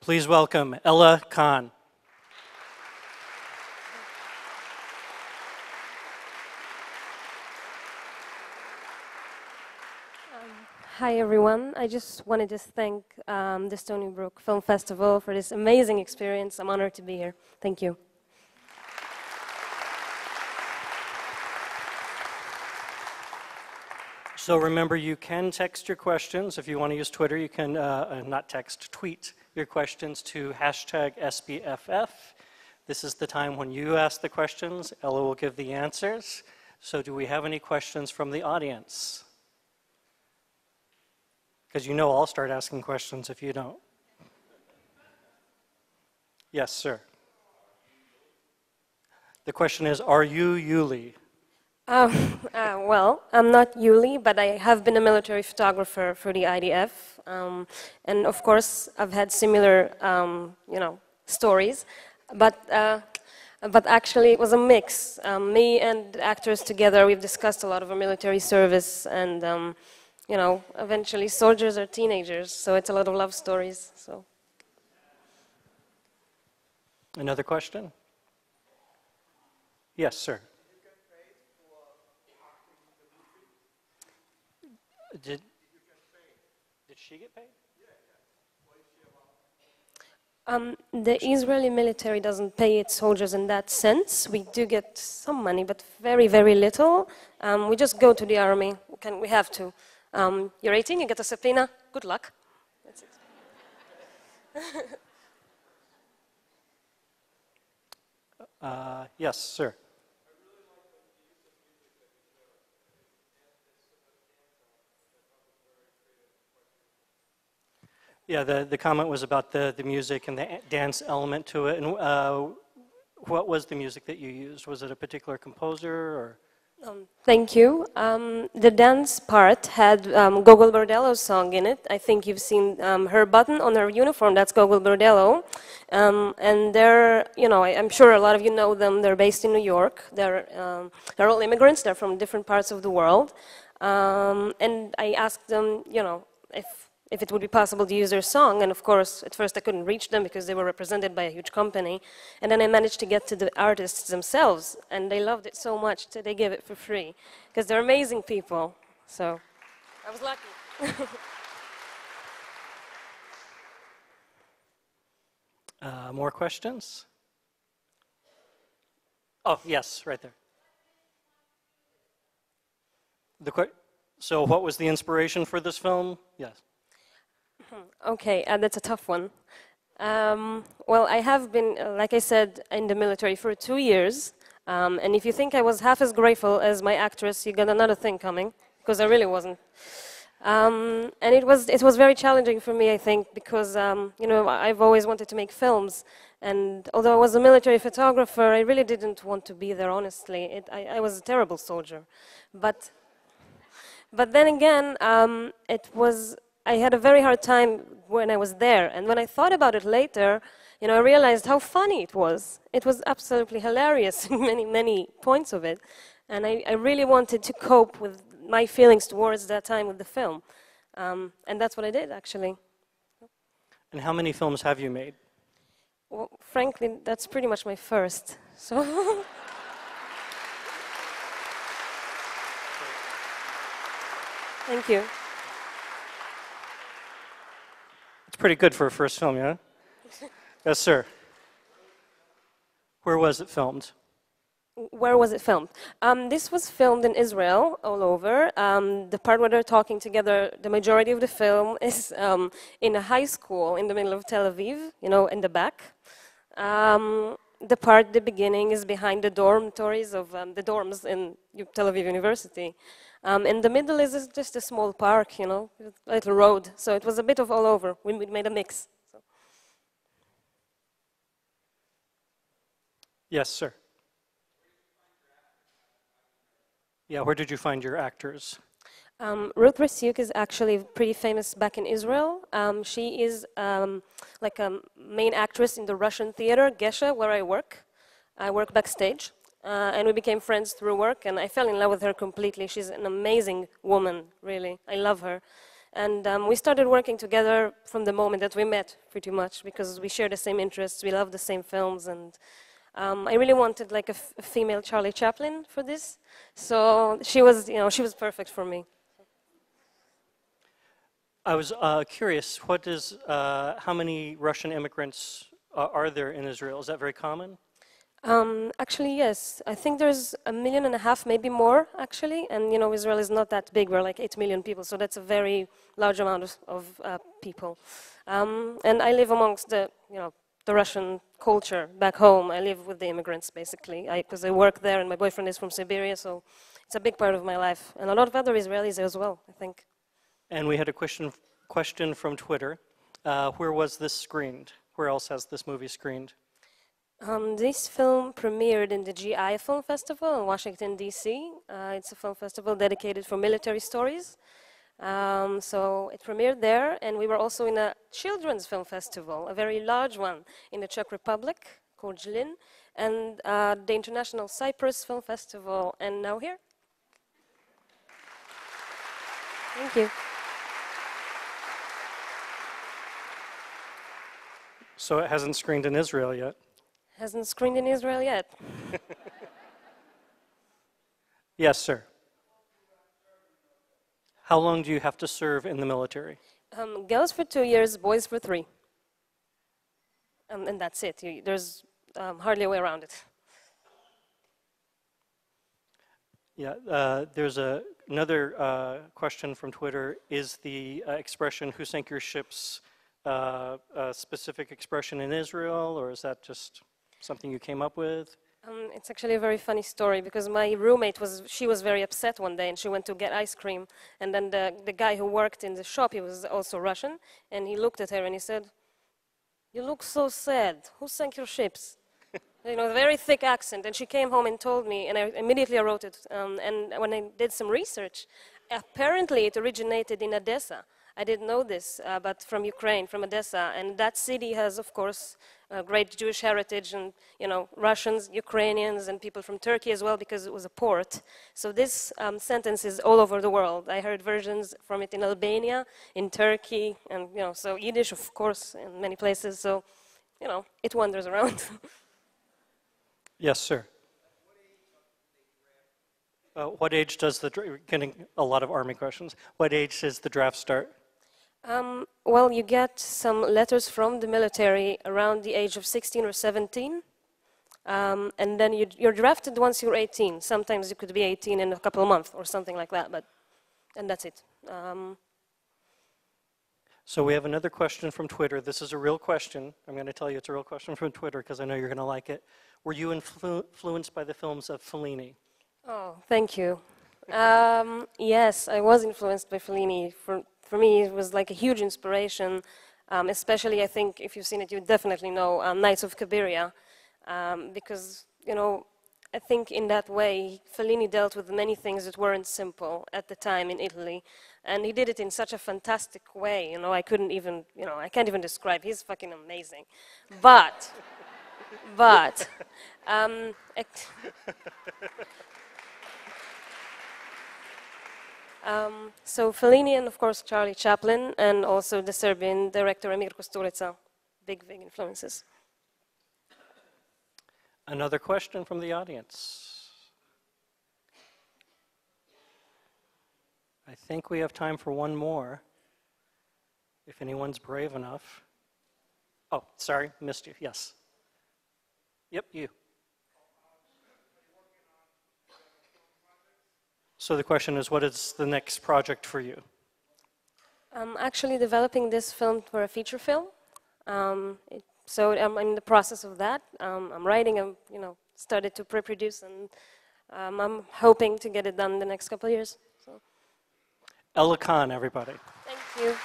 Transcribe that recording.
Please welcome Ella Khan. Hi everyone, I just wanted to thank the Stony Brook Film Festival for this amazing experience. I'm honored to be here. Thank you. So remember, you can text your questions. If you want to use Twitter, you can not text, tweet your questions to #SBFF. This is the time when you ask the questions. Ella will give the answers. So do we have any questions from the audience? Because you know I'll start asking questions if you don't. Yes, sir. The question is, are you Yuli? Well, I'm not Yuli, but I have been a military photographer for the IDF. And of course, I've had similar, stories. But actually, it was a mix. Me and actors together, we've discussed a lot of our military service and eventually soldiers are teenagers, so it's a lot of love stories. So, another question? Yes, sir. Did she get paid? The Israeli military doesn't pay its soldiers in that sense. We do get some money, but very, very little. We just go to the army. We have to. You're 18, you get a subpoena, good luck. That's it. Yes, sir. Yeah, the comment was about the music and the dance element to it. And what was the music that you used? Was it a particular composer or? Thank you. The dance part had Gogol Bordello's song in it. I think you've seen her button on her uniform. That's Gogol Bordello. And they're, I'm sure a lot of you know them. They're based in New York. They're all immigrants. They're from different parts of the world. And I asked them, if it would be possible to use their song, and of course, at first I couldn't reach them because they were represented by a huge company, and then I managed to get to the artists themselves, and they loved it so much that they gave it for free, because they're amazing people, so I was lucky. More questions? Oh, yes, right there. So what was the inspiration for this film? Yes. Okay, that's a tough one. Well, I have been, like I said, in the military for 2 years. And if you think I was half as grateful as my actress, you got another thing coming, because I really wasn't. And it was very challenging for me, I think, because I've always wanted to make films. And although I was a military photographer, I really didn't want to be there, honestly. I was a terrible soldier. But then again, I had a very hard time when I was there, and when I thought about it later, I realized how funny it was. It was absolutely hilarious in many, many points of it, and I really wanted to cope with my feelings towards that time with the film, and that's what I did, actually. And how many films have you made? Well, frankly, that's pretty much my first, so... Thank you. Pretty good for a first film, yeah? Yes, sir. Where was it filmed? Where was it filmed? This was filmed in Israel, all over. The part where they're talking together, the majority of the film is in a high school in the middle of Tel Aviv, in the back. The beginning is behind the dormitories of the dorms in Tel Aviv University. In the middle is just a small park, a little road. So it was a bit of all over. We made a mix. So. Yes, sir. Yeah, where did you find your actors? Ruth Rasyuk is actually pretty famous back in Israel. She is like a main actress in the Russian theater, Geshe, where I work. I work backstage. And we became friends through work, and I fell in love with her completely. She's an amazing woman, really. I love her. And we started working together from the moment that we met, pretty much, because we share the same interests, we love the same films, and I really wanted like a female Charlie Chaplin for this. So she was, she was perfect for me. I was curious, how many Russian immigrants are there in Israel? Is that very common? Actually, yes. I think there's 1.5 million, maybe more, actually. And, Israel is not that big. We're like 8 million people, so that's a very large amount of people. And I live amongst the Russian culture back home. I live with the immigrants, basically, because I work there, and my boyfriend is from Siberia, so it's a big part of my life. And a lot of other Israelis as well, I think. And we had a question from Twitter. Where was this screened? Where else has this movie screened? This film premiered in the GI Film Festival in Washington, D.C. It's a film festival dedicated for military stories. So it premiered there, and we were also in a children's film festival, a very large one in the Czech Republic called Žilin, and the International Cyprus Film Festival, and now here. Thank you. So it hasn't screened in Israel yet? Hasn't screened in Israel yet. Yes, sir. How long do you have to serve in the military? Girls for 2 years, boys for 3. And that's it. There's hardly a way around it. Yeah, there's another question from Twitter. Is the expression, who sank your ships, a specific expression in Israel, or is that just something you came up with? It's actually a very funny story, because my roommate she was very upset one day, and she went to get ice cream, and then the guy who worked in the shop, he was also Russian, and he looked at her and he said, "You look so sad. Who sank your ships?" Very thick accent, and she came home and told me, and I immediately wrote it, and when I did some research, apparently it originated in Odessa. I didn't know this, but from Ukraine, from Odessa, and that city has, of course, great Jewish heritage, and Russians, Ukrainians, and people from Turkey as well, because it was a port. So this sentence is all over the world. I heard versions from it in Albania, in Turkey, and so Yiddish, of course, in many places. So it wanders around. Yes, sir. What age does getting a lot of Army questions. What age does the draft start? Well, you get some letters from the military around the age of 16 or 17, and then you're drafted once you're 18. Sometimes you could be 18 in a couple of months or something like that, and that's it. So we have another question from Twitter. This is a real question. I'm going to tell you it's a real question from Twitter because I know you're going to like it. Were you influenced by the films of Fellini? Oh, thank you. Yes, I was influenced by Fellini. For me, it was like a huge inspiration, especially, I think, if you've seen it, you definitely know Nights of Cabiria, because, I think in that way, Fellini dealt with many things that weren't simple at the time in Italy, and he did it in such a fantastic way, I couldn't even, I can't even describe. He's fucking amazing. But, so Fellini and, of course, Charlie Chaplin, and also the Serbian director Emir Kusturica, big influences. Another question from the audience. I think we have time for one more, if anyone's brave enough. Oh, sorry, missed you. Yes. Yep, you. So the question is, what is the next project for you? I'm actually developing this film for a feature film. So I'm in the process of that. I'm writing, I'm started to pre-produce, and I'm hoping to get it done in the next couple of years. So. Ella Khan, everybody. Thank you.